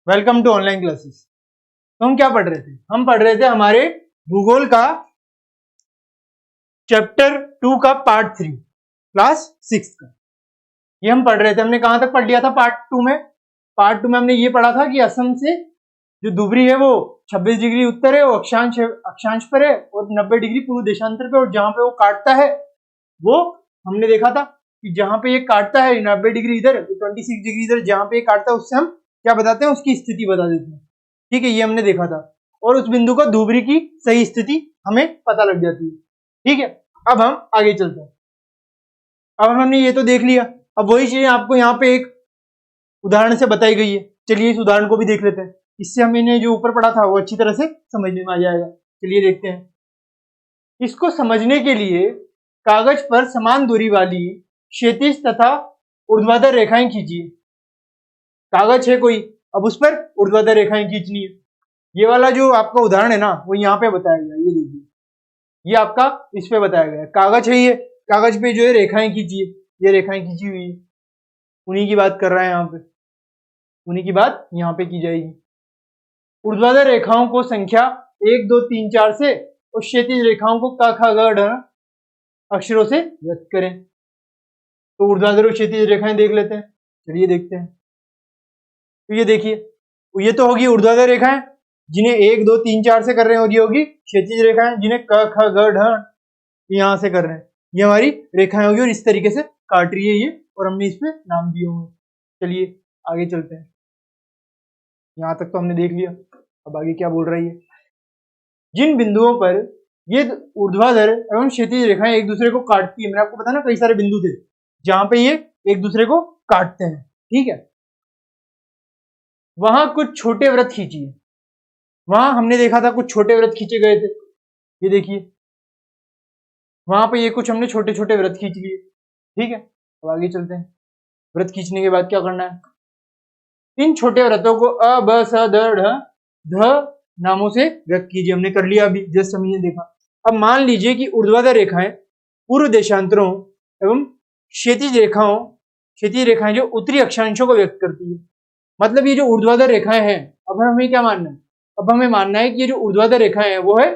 Welcome to online classes. तो हम क्या पढ़ रहे थे? हम पढ़ रहे थे हमारे भूगोल का चैप्टर 2 का पार्ट 3 क्लास 6 का। ये हम पढ़ रहे थे। हमने कहां तक पढ़ लिया था पार्ट 2 में? पार्ट 2 में हमने ये पढ़ा था कि असम से जो धुबरी है वो 26 डिग्री उत्तर है, वो अक्षांश पर है, और 90 डिग्री पूर्व देशांतर पे, और जहां पे वो काटता है वो हमने देखा था कि जहां पे ये काटता है 90 डिग्री इधर, 26 डिग्री इधर, जहां पे ये काटता है उससे हम क्या बताते हैं? उसकी स्थिति बता देते हैं। ठीक है, ये हमने देखा था। और उस बिंदु का धुबरी की सही स्थिति हमें पता लग जाती है। ठीक है, अब हम आगे चलते हैं। अब हमने ये तो देख लिया, अब वही चीज आपको यहाँ पे एक उदाहरण से बताई गई है। चलिए इस उदाहरण को भी देख लेते हैं, इससे हमने जो ऊपर पढ़ा था वो अच्छी तरह से समझने में आ जाएगा। चलिए देखते हैं। इसको समझने के लिए कागज पर समान दूरी वाली क्षैतिज तथा ऊर्ध्वाधर रेखाएं खींचिए। कागज है कोई, अब उस पर ऊर्ध्वाधर रेखाएं खींचनी है। ये वाला जो आपका उदाहरण है ना, वो यहाँ पे बताया गया। ये देखिए, ये आपका इस पे बताया गया है। कागज है, ये कागज पे जो है रेखाएं खींची है, ये रेखाएं खींची हुई है। उन्हीं की बात कर रहा है यहाँ पे, उन्हीं की बात यहाँ पे की जाएगी। ऊर्ध्वाधर रेखाओं को संख्या 1 2 3 4 से और क्षैतिज रेखाओं को क ख ग ढ अक्षरों से व्यक्त करें। तो ऊर्ध्वाधर और क्षैतिज रेखाएं देख लेते हैं। चलिए देखते हैं। तो ये देखिए, ये तो होगी ऊर्ध्वाधर रेखाएं जिन्हें 1 2 3 4 से कर रहे हैं, और ये होगी क्षैतिज रेखाएं जिन्हें क ख ग ढ यहां से कर रहे हैं। ये हमारी रेखाएं होगी और इस तरीके से काट रही है ये, और हमने इसमें नाम दिए होंगे। चलिए आगे चलते हैं। यहां तक तो हमने देख लिया, अब आगे क्या बोल रही है। जिन बिंदुओं पर ये ऊर्ध्वाधर एवं क्षैतिज रेखाएं एक दूसरे को काटती है, मैंने आपको बताया ना कई सारे बिंदु थे जहां पे ये एक दूसरे को काटते हैं। ठीक है, वहां कुछ छोटे वृत्त खींचिए। वहां हमने देखा था कुछ छोटे वृत्त खींचे गए थे। ये देखिए, वहां पे ये कुछ हमने छोटे छोटे वृत्त खींच लिए। ठीक है, अब आगे चलते हैं। वृत्त खींचने के बाद क्या करना है? इन छोटे वृत्तों को अ ब स द ढ ध नामों से व्यक्त कीजिए। हमने कर लिया अभी, जस्ट हमने देखा। अब मान लीजिए कि ऊर्ध्वाधर रेखाएं पूर्व देशांतरों एवं क्षैतिज रेखाएं जो उत्तरी अक्षांशों को व्यक्त करती है। मतलब ये जो ऊर्ध्वाधर रेखाएं हैं, अब हमें क्या मानना है? अब हमें मानना है कि ये जो ऊर्ध्वाधर रेखाएं हैं वो है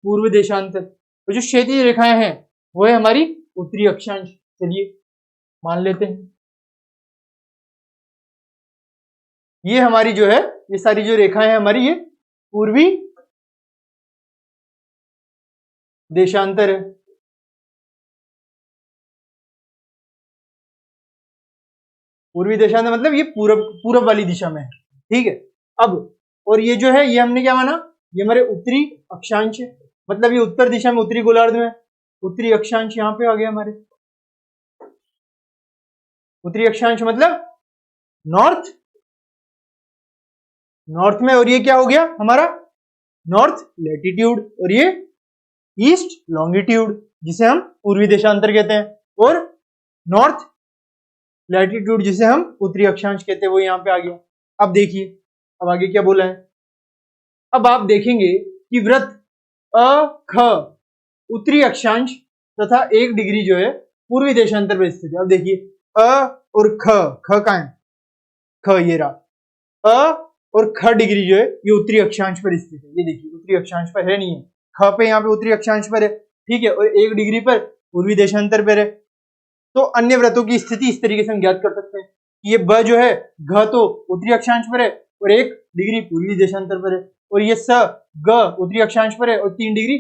पूर्व देशांतर, और जो क्षैतिज रेखाएं हैं वो है हमारी उत्तरी अक्षांश। चलिए मान लेते हैं, ये हमारी जो है, ये सारी जो रेखाएं हैं हमारी, ये पूर्वी देशांतर है। पूर्वी देशांतर मतलब ये पूरब वाली दिशा में है। ठीक है, अब और ये जो है, ये हमने क्या माना? ये हमारे उत्तरी अक्षांश है, मतलब ये उत्तर दिशा में, उत्तरी गोलार्ध में उत्तरी अक्षांश यहाँ पे आ गया हमारे। उत्तरी अक्षांश मतलब नॉर्थ में, और ये क्या हो गया हमारा? नॉर्थ लैटिट्यूड, और ये ईस्ट लॉन्गिट्यूड, जिसे हम पूर्वी देशांतर कहते हैं, और नॉर्थ लैटिट्यूड जिसे हम उत्तरी अक्षांश कहते हैं, वो यहाँ पे आ गया। अब देखिए, अब आगे क्या बोला है। अब आप देखेंगे कि वृत्त अ ख उत्तरी अक्षांश तथा 1 डिग्री जो है पूर्वी देशांतर पर स्थित है। अब देखिए, अ और ख कहाँ है? ख ये रहा। अ और ख डिग्री जो है ये उत्तरी अक्षांश पर स्थित है। ये देखिए, उत्तरी अक्षांश पर है, नहीं है। ख पे यहाँ पे उत्तरी अक्षांश पर है। ठीक है, और 1 डिग्री पर पूर्वी देशांतर पर है। तो अन्य व्रतों की स्थिति इस तरीके से हम ज्ञात कर सकते हैं कि ये ब जो है, घ तो उत्तरी अक्षांश पर है और 1 डिग्री पूर्वी देशांतर पर है, और ये स ग उत्तरी अक्षांश पर है और 3 डिग्री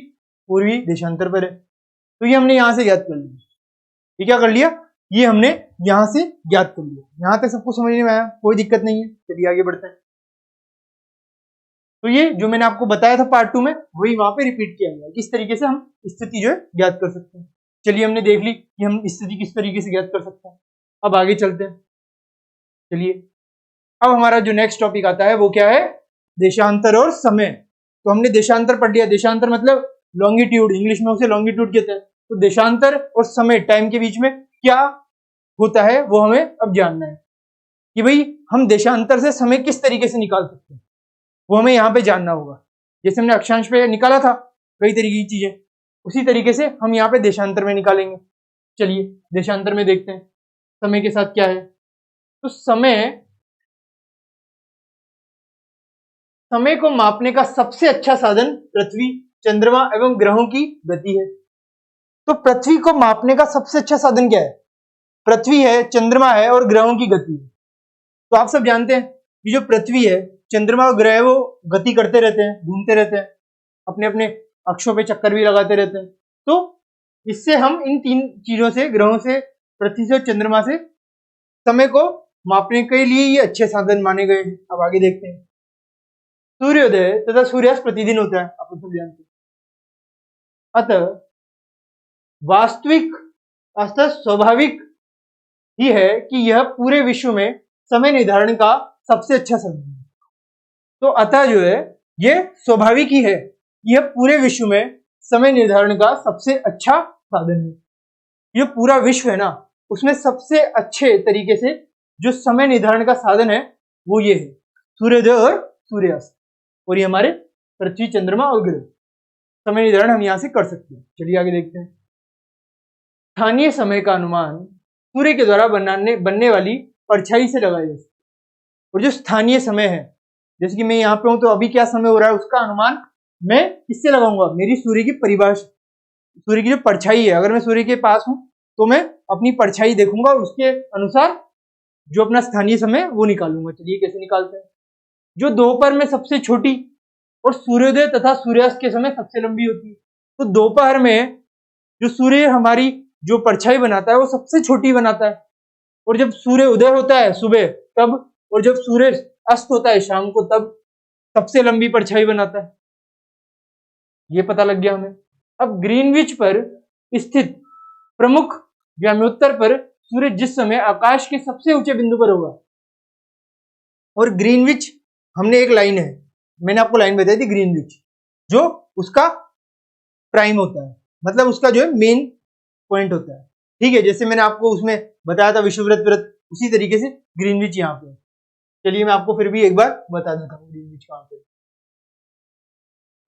पूर्वी देशांतर पर है। तो ये हमने यहां से ज्ञात कर लिया। ये क्या कर लिया? ये हमने यहां से ज्ञात कर लिया। यहां तक सबको समझने में आया? कोई दिक्कत नहीं है। चलिए आगे बढ़ते हैं। तो ये जो मैंने आपको बताया था पार्ट 2 में, वही वहां पे रिपीट किया गया, किस तरीके से हम स्थिति जो है ज्ञात कर सकते हैं। चलिए हमने देख ली कि हम स्थिति किस तरीके से ज्ञात कर सकते हैं। अब आगे चलते हैं। चलिए, अब हमारा जो नेक्स्ट टॉपिक आता है वो क्या है? देशांतर और समय। तो हमने देशांतर पढ़ लिया। देशांतर मतलब लॉन्गिट्यूड, इंग्लिश में उसे लॉन्गिट्यूड कहते हैं। तो देशांतर और समय, टाइम के बीच में क्या होता है वो हमें अब जानना है कि भाई हम देशांतर से समय किस तरीके से निकाल सकते हैं, वो हमें यहाँ पे जानना होगा। जैसे हमने अक्षांश पे निकाला था कई तरीके की चीजें, उसी तरीके से हम यहाँ पे देशांतर में निकालेंगे। चलिए देशांतर में देखते हैं समय के साथ क्या है। तो समय समय को मापने का सबसे अच्छा साधन पृथ्वी, चंद्रमा एवं ग्रहों की गति है। तो पृथ्वी को मापने का सबसे अच्छा साधन क्या है? पृथ्वी है, चंद्रमा है और ग्रहों की गति है। तो आप सब जानते हैं कि जो पृथ्वी है, चंद्रमा और ग्रह वो गति करते रहते हैं, घूमते रहते हैं, अपने अपने अक्षों पे चक्कर भी लगाते रहते हैं। तो इससे हम इन तीन चीजों से, ग्रहों से, पृथ्वी से और चंद्रमा से समय को मापने के लिए ये अच्छे साधन माने गए हैं। अब आगे देखते हैं। सूर्योदय तथा सूर्यास्त प्रतिदिन होता है, आप सब जानते हैं। अतः वास्तविक अतः स्वाभाविक ही है कि यह पूरे विश्व में समय निर्धारण का सबसे अच्छा साधन है। तो अतः जो है ये स्वाभाविक ही है, यह पूरे विश्व में समय निर्धारण का सबसे अच्छा साधन है। ये पूरा विश्व है ना, उसमें सबसे अच्छे तरीके से जो समय निर्धारण का साधन है वो ये है, सूर्योदय और सूर्यास्त। और ये हमारे पृथ्वी, चंद्रमा और ग्रह, समय निर्धारण हम यहां से कर सकते हैं। चलिए आगे देखते हैं। स्थानीय समय का अनुमान सूर्य के द्वारा बनने वाली परछाई से लगाया जा सकता है। और जो स्थानीय समय है, जैसे कि मैं यहाँ पे हूं तो अभी क्या समय हो रहा है उसका अनुमान मैं किससे लगाऊंगा? मेरी सूर्य की परिभाषा, सूर्य की जो परछाई है, अगर मैं सूर्य के पास हूं तो मैं अपनी परछाई देखूंगा और उसके अनुसार जो अपना स्थानीय समय वो निकालूंगा। चलिए कैसे निकालते हैं। जो दोपहर में सबसे छोटी और सूर्योदय तथा सूर्यास्त के समय सबसे लंबी होती है। तो दोपहर में जो सूर्य हमारी जो परछाई बनाता है वो सबसे छोटी बनाता है, और जब सूर्य उदय होता है सुबह तब, और जब सूर्य अस्त होता है शाम को तब सबसे लंबी परछाई बनाता है। ये पता लग गया हमें। अब ग्रीनविच पर स्थित प्रमुख व्यामोत्तर पर सूर्य जिस समय आकाश के सबसे ऊंचे बिंदु पर होगा, और ग्रीनविच हमने एक लाइन है, मैंने आपको लाइन बताई थी ग्रीनविच, जो उसका प्राइम होता है, मतलब उसका जो है मेन पॉइंट होता है। ठीक है, जैसे मैंने आपको उसमें बताया था विषुववृत्त वृत्त, उसी तरीके से ग्रीनविच यहाँ पे। चलिए मैं आपको फिर भी एक बार बता देता हूँ ग्रीनविच कहाँ पे।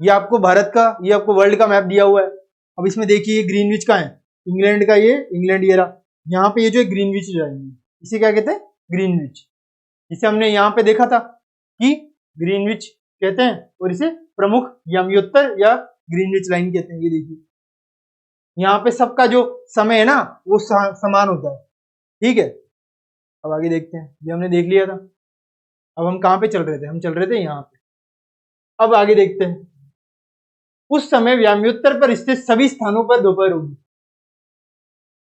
ये आपको भारत का, ये आपको वर्ल्ड का मैप दिया हुआ है। अब इसमें देखिए ग्रीनविच का है, इंग्लैंड का, ये इंग्लैंड ये रहा। यहाँ पे ये जो ग्रीनविच जाएंगे, इसे क्या कहते हैं? ग्रीनविच। इसे हमने यहाँ पे देखा था कि ग्रीनविच कहते हैं, और इसे प्रमुख याम्योत्तर या ग्रीनविच लाइन कहते हैं। ये देखिए यहाँ पे सबका जो समय है ना वो समान होता है। ठीक है, अब आगे देखते हैं। ये हमने देख लिया था। अब हम कहाँ पे चल रहे थे? हम चल रहे थे यहाँ पे। अब आगे देखते हैं। उस समय व्याम्योत्तर पर स्थित सभी स्थानों पर दोपहर होगी।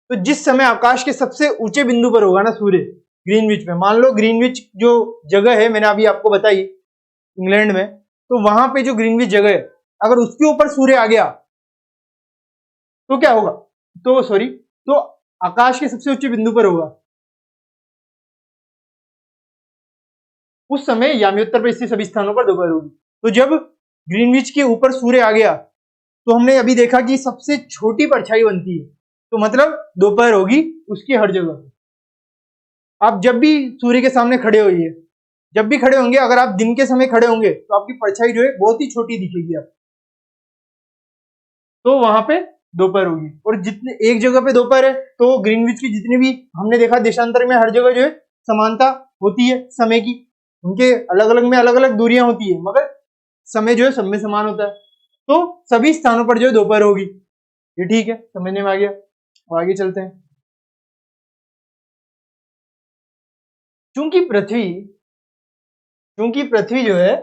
तो जिस समय आकाश के सबसे ऊंचे बिंदु पर होगा ना सूर्य, ग्रीनविच में, मान लो ग्रीनविच जो जगह है मैंने अभी आपको बताई इंग्लैंड में, तो वहां पे जो ग्रीनविच जगह है अगर उसके ऊपर सूर्य आ गया तो क्या होगा? तो आकाश के सबसे ऊंचे बिंदु पर होगा। उस समय याम्योत्तर पर स्थित सभी स्थानों पर दोपहर होगी। तो जब ग्रीनविच के ऊपर सूर्य आ गया तो हमने अभी देखा कि सबसे छोटी परछाई बनती है, तो मतलब दोपहर होगी उसकी हर जगह। आप जब भी सूर्य के सामने खड़े होइए, जब भी खड़े होंगे, अगर आप दिन के समय खड़े होंगे तो आपकी परछाई जो है बहुत ही छोटी दिखेगी आप, तो वहां पे दोपहर होगी। और जितने एक जगह पे दोपहर है तो ग्रीनविच की जितने भी हमने देखा देशांतर में हर जगह जो है समानता होती है समय की, उनके अलग अलग में अलग अलग दूरियां होती है, मगर समय जो है सब में समान होता है। तो सभी स्थानों पर जो है दोपहर होगी। ये ठीक है, समझने में आ गया। और आगे चलते हैं। चूंकि पृथ्वी जो है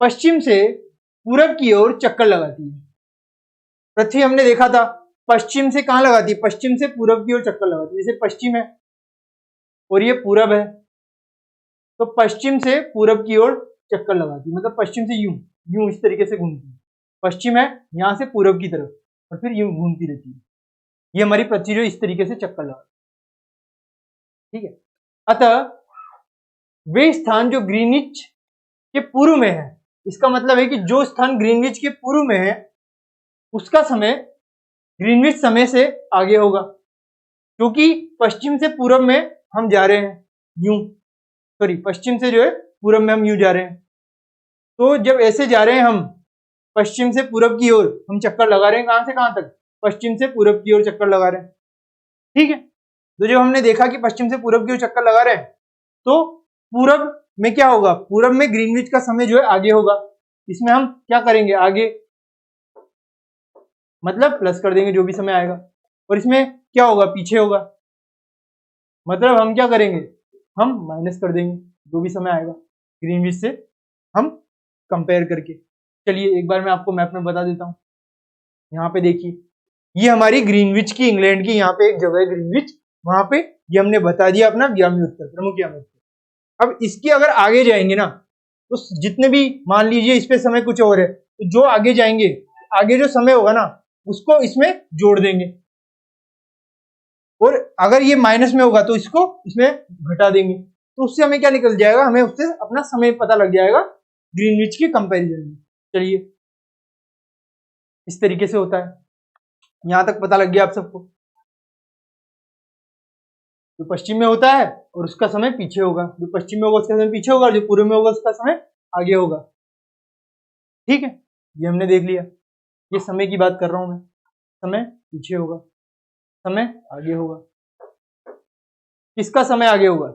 पश्चिम से पूरब की ओर चक्कर लगाती है। पृथ्वी हमने देखा था पश्चिम से कहां लगाती है? पश्चिम से पूरब की ओर चक्कर लगाती है। जैसे पश्चिम है और ये पूरब है, तो पश्चिम से पूरब की ओर चक्कर लगाती है, मतलब पश्चिम से यूं यूं इस तरीके से घूमती है। पश्चिम है, यहां से पूरब की तरफ, और फिर यूं घूमती रहती है। ये हमारी पृथ्वी जो इस तरीके से चक्कर लगाती है। ठीक है, अतः वे स्थान जो ग्रीनविच के पूर्व में है, इसका मतलब है कि जो स्थान ग्रीनविच के पूर्व में है उसका समय ग्रीनविच समय से आगे होगा, क्योंकि पश्चिम से पूरब में हम जा रहे हैं यूं, पश्चिम से जो है पूरब में हम यूं जा रहे हैं। तो जब ऐसे जा रहे हैं हम पश्चिम से पूरब की ओर, हम चक्कर लगा रहे हैं कहां से कहां तक? पश्चिम से पूरब की ओर चक्कर लगा रहे हैं। ठीक है, तो जब हमने देखा कि पश्चिम से पूरब की ओर चक्कर लगा रहे हैं तो पूरब में क्या होगा, पूरब में ग्रीनविच का समय जो है आगे होगा, इसमें हम क्या करेंगे आगे, मतलब प्लस कर देंगे जो भी समय आएगा, और इसमें क्या होगा पीछे होगा, मतलब हम क्या करेंगे, हम माइनस कर देंगे जो भी समय आएगा ग्रीनविच से हम कंपेयर करके। चलिए एक बार मैं आपको मैप में बता देता हूँ। यहाँ पे देखिए ये हमारी ग्रीनविच की, इंग्लैंड की यहाँ पे एक जगह है ग्रीनविच, वहां पे ये हमने बता दिया अपना व्यामी उत्तर, प्रमुख व्यामी उत्तर। अब इसकी अगर आगे जाएंगे ना तो जितने भी, मान लीजिए इस पे समय कुछ और है, तो जो आगे जाएंगे, आगे जो समय होगा ना उसको इसमें जोड़ देंगे, और अगर ये माइनस में होगा तो इसको इसमें घटा देंगे, तो उससे हमें क्या निकल जाएगा, हमें उससे अपना समय पता लग जाएगा ग्रीनविच के कंपैरिजन में। चलिए इस तरीके से होता है, यहां तक पता लग गया आप सबको। जो पश्चिम में होता है और उसका समय पीछे होगा, जो पश्चिम में होगा उसका समय पीछे होगा, और जो पूर्व में होगा उसका समय आगे होगा। ठीक है, ये हमने देख लिया। ये समय की बात कर रहा हूं मैं, समय पीछे होगा, समय आगे होगा। किसका समय आगे होगा,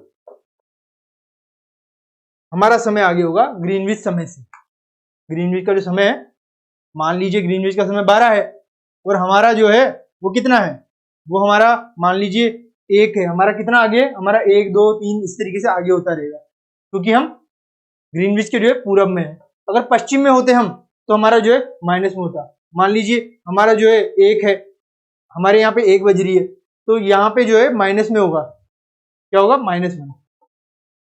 हमारा समय आगे होगा ग्रीनविच समय से। ग्रीनविच का जो समय है, मान लीजिए ग्रीनविच का समय 12 है और हमारा जो है वो कितना है, वो हमारा मान लीजिए 1 है, हमारा कितना आगे, हमारा 1 2 3 इस तरीके से आगे होता रहेगा, क्योंकि हम ग्रीनविच के जो है पूरब में है। अगर पश्चिम में होते हम तो हमारा जो है माइनस में होता। मान लीजिए हमारा जो है 1 है, हमारे यहाँ पे 1 बज रही है, तो यहाँ पे जो है माइनस में होगा, क्या होगा -1,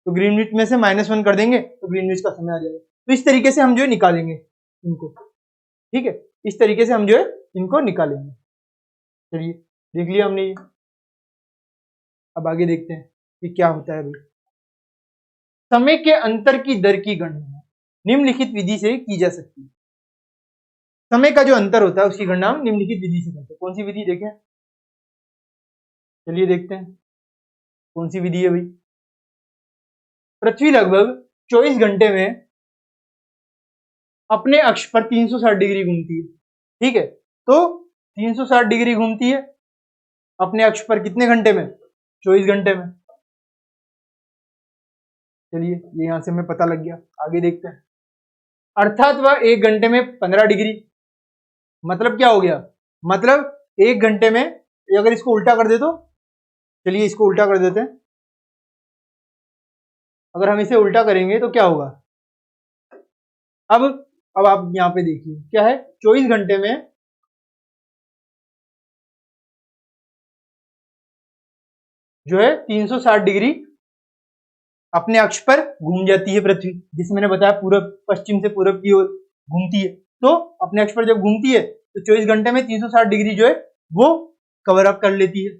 तो ग्रीनविच में से -1 कर देंगे तो ग्रीनविच का समय आ जाएगा। तो इस तरीके से हम जो है निकालेंगे इनको, ठीक है, इस तरीके से हम जो है इनको निकालेंगे। चलिए देख लिया हमने ये, अब आगे देखते हैं कि क्या होता है भाई। समय के अंतर की दर की गणना निम्नलिखित विधि से की जा सकती है। समय का जो अंतर होता है उसकी गणना हम निम्नलिखित विधि से करते हैं। कौन सी विधि देखें, चलिए देखते हैं कौन सी विधि है भाई। पृथ्वी लगभग 24 घंटे में अपने अक्ष पर 360 डिग्री घूमती है, ठीक है, तो 360 डिग्री घूमती है अपने अक्ष पर कितने घंटे में, 24 घंटे में। चलिए ये यहां से हमें पता लग गया, आगे देखते हैं। अर्थात वह 1 घंटे में 15 डिग्री, मतलब क्या हो गया, मतलब 1 घंटे में, अगर इसको उल्टा कर दे तो, चलिए इसको उल्टा कर देते हैं। अगर हम इसे उल्टा करेंगे तो क्या होगा, अब आप यहां पे देखिए क्या है, 24 घंटे में जो है 360 डिग्री अपने अक्ष पर घूम जाती है पृथ्वी, जिसे मैंने बताया पूरब, पश्चिम से पूरब की ओर घूमती है। तो अपने अक्ष पर जब घूमती है तो 24 घंटे में 360 डिग्री जो है वो कवर अप कर लेती है।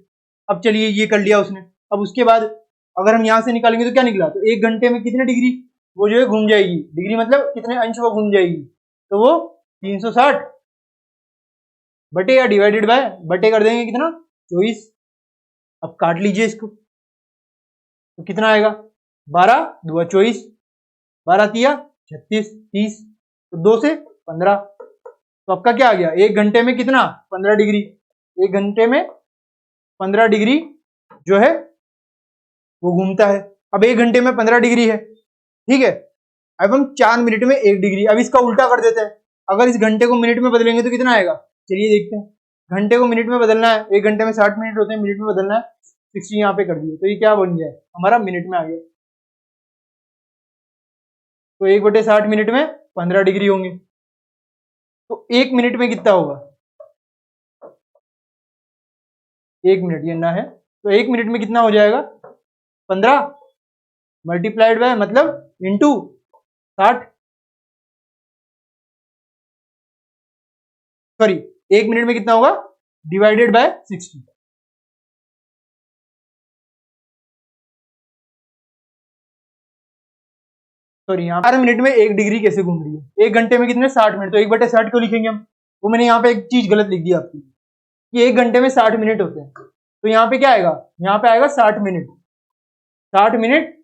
अब चलिए ये कर लिया उसने, अब उसके बाद अगर हम यहां से निकालेंगे तो क्या निकला, तो 1 घंटे में कितने डिग्री वो जो है घूम जाएगी, डिग्री मतलब कितने अंश वो घूम जाएगी, तो वो 360 बटे या डिवाइडेड बाय, बटे कर देंगे कितना 24। अब काट लीजिए इसको तो कितना आएगा, 12 2 24, 12 तिया 36, 30, तो 2 से 15, तो आपका क्या आ गया, 1 घंटे में कितना 15 डिग्री, 1 घंटे में 15 डिग्री जो है वो घूमता है। अब 1 घंटे में 15 डिग्री है, ठीक है, अब हम 4 मिनट में 1 डिग्री, अब इसका उल्टा कर देते हैं, अगर इस घंटे को मिनट में बदलेंगे तो कितना आएगा, चलिए देखते हैं। घंटे को मिनट में बदलना है, 1 घंटे में 60 मिनट होते हैं, मिनट में बदलना है, 60 यहाँ पे कर दिए, तो ये क्या बन गया हमारा मिनट में आ गया, तो 1/60 मिनट में 15 डिग्री होंगे, तो 1 मिनट में कितना होगा, 1 मिनट ये ना है, तो 1 मिनट में कितना हो जाएगा 15 मल्टीप्लाइड बाय मतलब इंटू 60, सॉरी 1 मिनट में कितना होगा डिवाइडेड बाय 60। सॉरी यहाँ 4 मिनट में 1 डिग्री कैसे घूम रही है, 1 घंटे में कितने 60 मिनट, तो 1/60 क्यों लिखेंगे हम, वो मैंने यहाँ पे एक चीज गलत लिख दी आपकी कि 1 घंटे में 60 मिनट होते हैं, तो यहाँ पे क्या आएगा, यहाँ पे आएगा 60 मिनट, 60 मिनट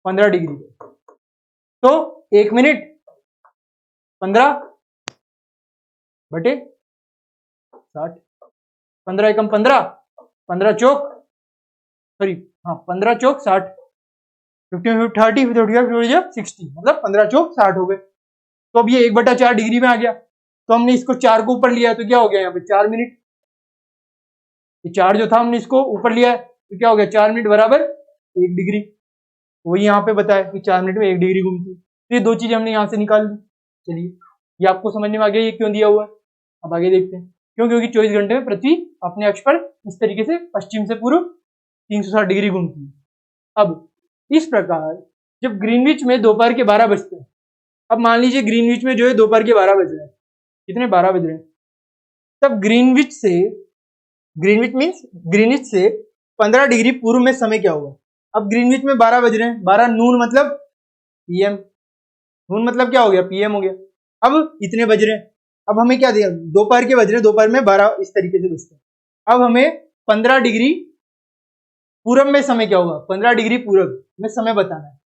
15 डिग्री, तो 1 मिनट 15 बटे 60, 15 एकम 15, 15 चौक, सॉरी हाँ 15 चौक 60, 15 30 35 60, मतलब 15 चौक 60 हो गए। तो अब ये 1/4 डिग्री में आ गया, तो हमने इसको 4 को ऊपर लिया तो क्या हो गया यहाँ पे 4 मिनट। ये 4 जो था हमने इसको ऊपर लिया है तो क्या हो गया 4 मिनट बराबर 1 डिग्री। वही यहाँ पे बताया कि 4 मिनट में 1 डिग्री घूमती है। तो ये दो चीजें हमने यहाँ से निकाल ली। चलिए ये आपको समझ में आ गया ये क्यों दिया हुआ है। अब आगे देखते हैं क्यों, क्योंकि 24 घंटे में पृथ्वी अपने अक्ष पर इस तरीके से पश्चिम से पूर्व 360 डिग्री घूमती है। अब इस प्रकार जब ग्रीनविच में दोपहर के 12 बजते हैं, अब मान लीजिए ग्रीनविच में जो है दोपहर के 12 बज रहे हैं, कितने 12 बज रहे हैं, तब ग्रीनविच मीन्स ग्रीनविच से 15 डिग्री पूर्व में समय क्या होगा। अब ग्रीनविच में 12 बज रहे हैं, 12 नून मतलब पीएम, नून मतलब क्या हो गया पीएम हो गया। अब इतने बज रहे हैं, अब हमें क्या दिया दोपहर के बज रहे हैं, दोपहर में 12 इस तरीके से बजते हैं। अब हमें 15 डिग्री पूरब में समय क्या होगा, 15 डिग्री पूरब में समय बताना है।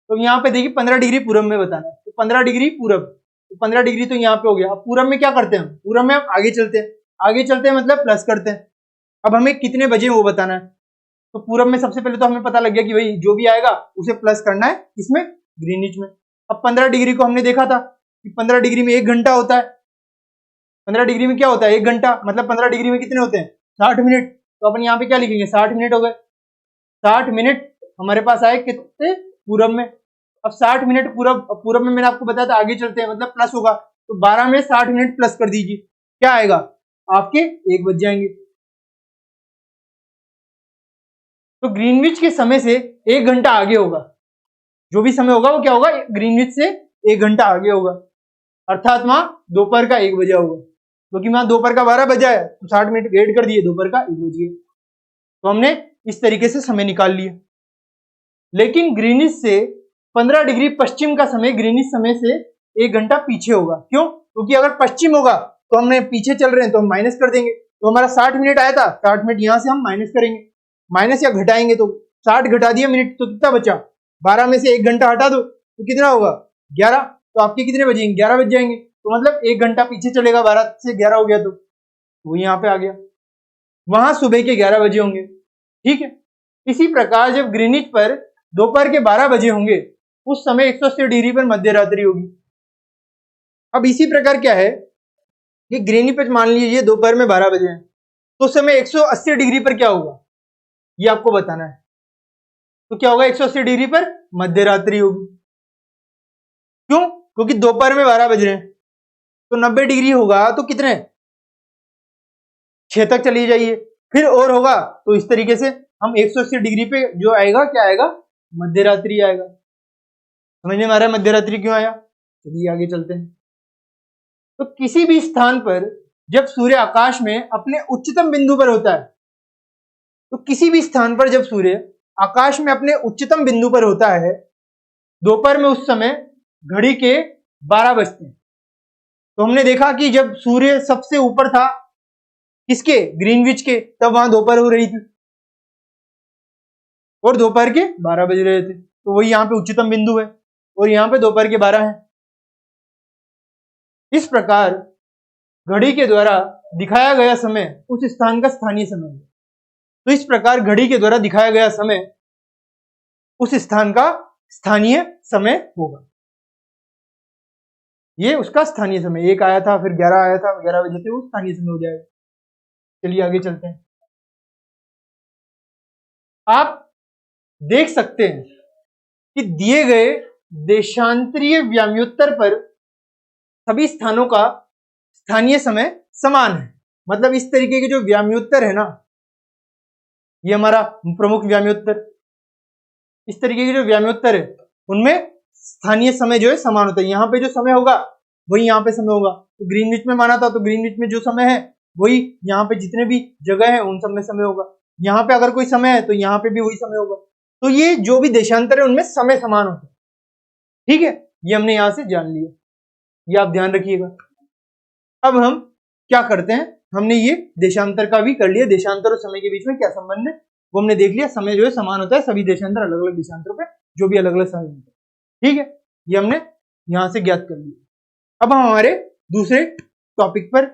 तो यहाँ पे देखिए 15 डिग्री पूरब में बताना है, तो 15 डिग्री पूरब, तो 15 डिग्री तो यहाँ पे हो गया। अब पूरब में क्या करते हैं, पूरब में हम आगे चलते हैं, आगे चलते हैं मतलब प्लस करते हैं। अब हमें कितने बजे वो बताना है, तो पूरब में सबसे पहले तो हमें पता लग गया कि भाई जो भी आएगा उसे प्लस करना है इसमें ग्रीनविच में। अब 15 डिग्री को हमने देखा था कि 15 डिग्री में 1 घंटा होता है, 15 डिग्री में क्या होता है 1 घंटा, मतलब 15 डिग्री में कितने होते हैं 60 मिनट। तो अपन यहाँ पे क्या लिखेंगे 60 मिनट हो गए, 60 मिनट हमारे पास आए कितने पूरब में। अब 60 मिनट पूरब में मैंने आपको बताया था आगे चलते हैं मतलब प्लस होगा, तो 12 में 60 मिनट प्लस कर दीजिए, क्या आएगा आपके 1 बज जाएंगे। तो ग्रीनविच के समय से 1 घंटा आगे होगा, जो भी समय होगा वो क्या होगा ग्रीनविच से 1 घंटा आगे होगा, अर्थात वहां दोपहर का 1 बजा होगा, क्योंकि वहां दोपहर का 12 बजा है तो 60 मिनट वेट कर दिए, दोपहर का 1 बज गया। तो हमने इस तरीके से समय निकाल लिया। लेकिन ग्रीनिच से 15 डिग्री पश्चिम का समय ग्रीनिच समय से 1 घंटा पीछे होगा। क्यों, क्योंकि अगर पश्चिम होगा तो हमने पीछे चल रहे हैं तो हम माइनस कर देंगे, तो हमारा 60 मिनट आया था, 60 मिनट यहां से हम माइनस करेंगे, माइनस या घटाएंगे, तो 60 घटा दिया मिनट तो कितना बचा, 12 में से 1 घंटा हटा दो तो कितना होगा 11, तो आपके कितने बजेंगे 11 बज जाएंगे, तो मतलब 1 घंटा पीछे चलेगा, 12 से 11 हो गया, तो वो यहाँ पे आ गया, वहां सुबह के 11 बजे होंगे। ठीक है, इसी प्रकार जब ग्रीनिच पर दोपहर के 12 बजे होंगे उस समय 180 डिग्री पर मध्य रात्रि होगी। अब इसी प्रकार क्या है कि ग्रीनिच पर मान लीजिए दोपहर में 12 बजे हैं तो उस समय 180 डिग्री पर क्या होगा ये आपको बताना है। तो क्या होगा 180 डिग्री पर मध्य रात्रि होगी। क्यों, क्योंकि दोपहर में 12 बज रहे हैं, तो 90 डिग्री होगा तो कितने 6 तक चली जाइए, फिर और होगा तो इस तरीके से हम 180 डिग्री पे जो आएगा क्या आएगा मध्य रात्रि आएगा। समझने में आ रहा है मध्य रात्रि क्यों आया, चलिए आगे चलते हैं। तो किसी भी स्थान पर जब सूर्य आकाश में अपने उच्चतम बिंदु पर होता है, तो किसी भी स्थान पर जब सूर्य आकाश में अपने उच्चतम बिंदु पर होता है दोपहर में, उस समय घड़ी के 12 बजते हैं। तो हमने देखा कि जब सूर्य सबसे ऊपर था किसके ग्रीनविच के, तब वहां दोपहर हो रही थी और दोपहर के 12 बज रहे थे, तो वही यहाँ पे उच्चतम बिंदु है और यहाँ पे दोपहर के 12 है। इस प्रकार घड़ी के द्वारा दिखाया गया समय उस स्थान का स्थानीय समय है। तो इस प्रकार घड़ी के द्वारा दिखाया गया समय उस स्थान का स्थानीय समय होगा। ये उसका स्थानीय समय, 1 आया था फिर 11 आया था, 11 बजे से वो स्थानीय समय हो जाएगा। चलिए आगे चलते हैं। आप देख सकते हैं कि दिए गए देशांतरीय व्याम्योत्तर पर सभी स्थानों का स्थानीय समय समान है। मतलब इस तरीके के जो व्याम्योत्तर है ना, ये हमारा प्रमुख व्याम्योत्तर, इस तरीके के जो व्याम्योत्तर है उनमें स्थानीय समय जो है समान होता है। यहाँ पे जो समय होगा वही यहाँ पे समय होगा। तो ग्रीनविच में माना था तो ग्रीनविच में जो समय है वही यहाँ पे जितने भी जगह है उन सब में समय होगा। यहाँ पे अगर कोई समय है तो यहाँ पे भी वही समय होगा। तो ये जो भी देशांतर है उनमें समय समान होता है। ठीक है, ये हमने यहां से जान लिया, ये आप ध्यान रखिएगा। अब हम क्या करते हैं, हमने ये देशांतर का भी कर लिया, देशांतर और समय के बीच में क्या संबंध है वो हमने देख लिया। समय जो है समान होता है सभी देशांतर अलग अलग देशांतरों पे जो भी अलग अलग समय होता है। ठीक है, ये हमने यहां से ज्ञात कर लिया। अब हम हमारे दूसरे टॉपिक पर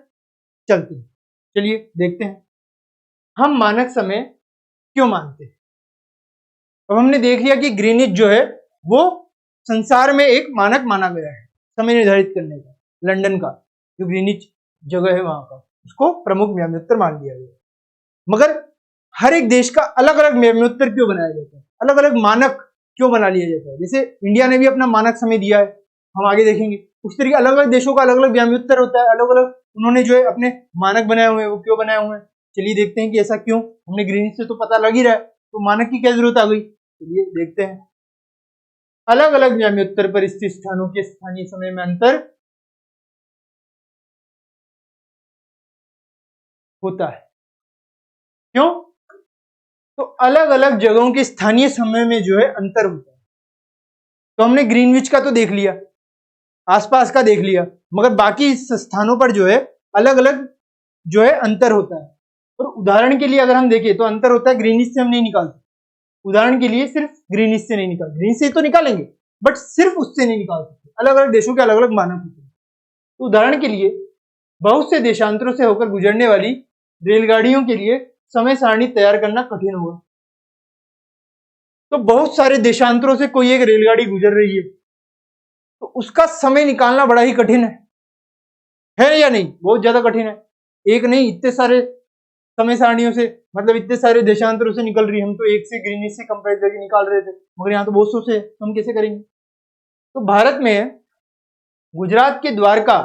चलते हैं। चलिए देखते हैं हम मानक समय क्यों मानते हैं। अब हमने देख लिया कि ग्रीनिच जो है वो संसार में एक मानक माना गया है समय निर्धारित करने का। लंदन का जो ग्रीनिच जगह है वहां का, उसको प्रमुख व्याम्योत्तर मान लिया गया। मगर हर एक देश का अलग अलग व्याम्योत्तर क्यों बनाया जाता है, अलग अलग मानक क्यों बना लिया जाता है? जैसे इंडिया ने भी अपना मानक समय दिया है, हम आगे देखेंगे। उस तरीके अलग अलग देशों का अलग अलग व्याम्योत्तर होता है, अलग अलग उन्होंने जो है अपने मानक बनाए हुए हैं। वो क्यों बनाए हुए हैं, चलिए देखते हैं कि ऐसा क्यों। हमने ग्रीनिच से तो पता लग ही रहा है, तो मानक की क्या जरूरत आ गई, चलिए देखते हैं। अलग अलग व्याम्योत्तर पर स्थित स्थानों के स्थानीय समय में अंतर होता है। क्यों? तो अलग अलग जगहों के स्थानीय समय में जो है अंतर होता है। तो हमने ग्रीनविच का तो देख लिया, आसपास का देख लिया, मगर बाकी स्थानों पर जो है अलग अलग जो है अंतर होता है। और उदाहरण के लिए अगर हम देखें तो अंतर होता है, ग्रीनिच से हम नहीं निकाल सकते। उदाहरण के लिए सिर्फ ग्रीनिच से नहीं निकाल, ग्रीनिच से तो निकालेंगे बट सिर्फ उससे नहीं निकाल सकते। अलग अलग देशों के अलग अलग मानक होते हैं। तो उदाहरण के लिए बहुत से देशांतरों से होकर गुजरने वाली रेलगाड़ियों के लिए समय सारणी तैयार करना कठिन होगा। तो बहुत सारे देशांतरों से कोई एक रेलगाड़ी गुजर रही है, तो उसका समय निकालना बड़ा ही कठिन है या नहीं? बहुत ज्यादा कठिन है। एक नहीं, इतने सारे समय सारणियों से, मतलब इतने सारे देशांतरों से निकल रही है। हम तो एक से ग्रीनिच से कंपेयर करके निकाल रहे थे, मगर यहाँ तो बहुत सौ से, तो हम कैसे करेंगे? तो भारत में गुजरात के द्वारका,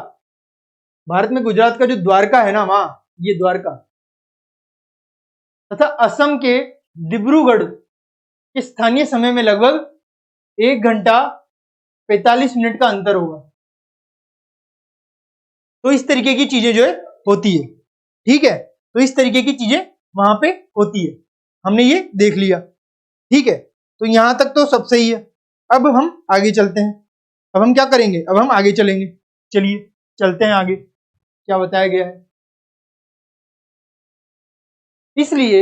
भारत में गुजरात का जो द्वारका है ना, वहां ये द्वारका, तथा असम के डिब्रूगढ़ के स्थानीय समय में लगभग 1 घंटा 45 मिनट का अंतर होगा। तो इस तरीके की चीजें जो है होती है, ठीक है। तो इस तरीके की चीजें वहां पे होती है, हमने ये देख लिया, ठीक है। तो यहां तक तो सब सही है। अब हम आगे चलते हैं। अब हम क्या करेंगे, अब हम आगे चलेंगे। चलिए चलते हैं आगे, क्या बताया गया है। इसलिए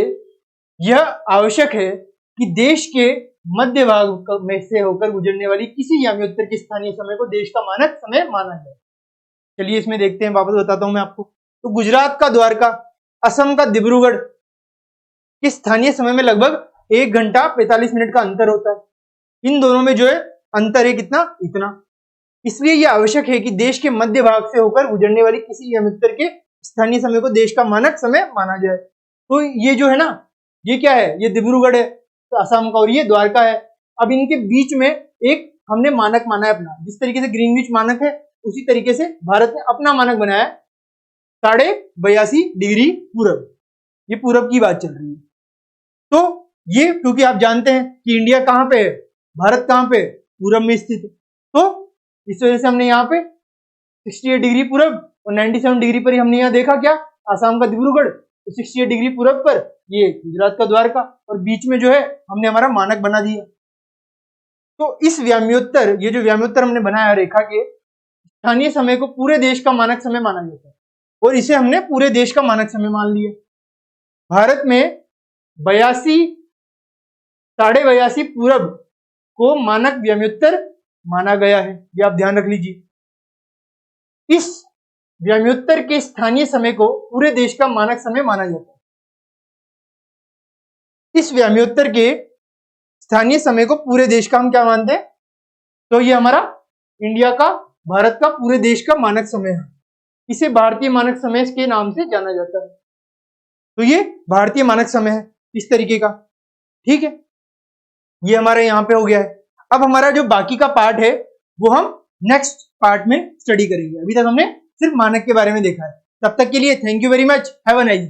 यह आवश्यक है कि देश के मध्य भाग में से होकर गुजरने वाली किसी व्याम्योत्तर के स्थानीय समय को देश का मानक समय माना जाए। चलिए इसमें देखते हैं, वापस बताता हूं मैं आपको। तो गुजरात का द्वारका, असम का डिब्रूगढ़ के स्थानीय समय में लगभग 1 घंटा 45 मिनट का अंतर होता है। इन दोनों में जो है अंतर है कितना, इतना। इसलिए यह आवश्यक है कि देश के मध्य भाग से होकर गुजरने वाली किसी व्याम्योत्तर के स्थानीय समय को देश का मानक समय माना जाए। तो ये जो है ना, ये क्या है, ये डिब्रूगढ़ है तो असम का, और ये द्वारका है। अब इनके बीच में एक हमने मानक माना है अपना, जिस तरीके से ग्रीनविच मानक है उसी तरीके से भारत ने अपना मानक बनाया है 82.5 डिग्री पूरब। ये पूरब की बात चल रही है। तो ये क्योंकि आप जानते हैं कि इंडिया कहां पे है, भारत कहां पे, पूरब में स्थित है, तो इस वजह से हमने यहाँ पे 68 डिग्री पूरब और 97 डिग्री पर ही हमने यहाँ देखा क्या, आसाम का डिब्रूगढ़। तो 68 डिग्री पूरब पर ये गुजरात का द्वारका, और बीच में जो है हमने हमारा मानक बना दिया। तो इस व्याम्योत्तर, ये जो व्याम्योत्तर हमने बनाया रेखा के, स्थानीय समय को पूरे देश का मानक समय माना जाता है, और इसे हमने पूरे देश का मानक समय मान लिया। भारत में 82.5 पूरब को मानक व्याम्योत्तर माना गया है, ये आप ध्यान रख लीजिए। इस व्याम्योत्तर के स्थानीय समय को पूरे देश का मानक समय माना जाता है। इस व्याम्योत्तर के स्थानीय समय को पूरे देश का हम क्या मानते हैं, तो ये हमारा इंडिया का, भारत का, पूरे देश का मानक समय है। इसे भारतीय मानक समय के नाम से जाना जाता है। तो ये भारतीय मानक समय है इस तरीके का, ठीक है। ये हमारा यहाँ पे हो गया है। अब हमारा जो बाकी का पार्ट है वो हम नेक्स्ट पार्ट में स्टडी करेंगे। अभी तक हमने सिर्फ मानक के बारे में देखा है। तब तक के लिए thank you very much, have a nice day.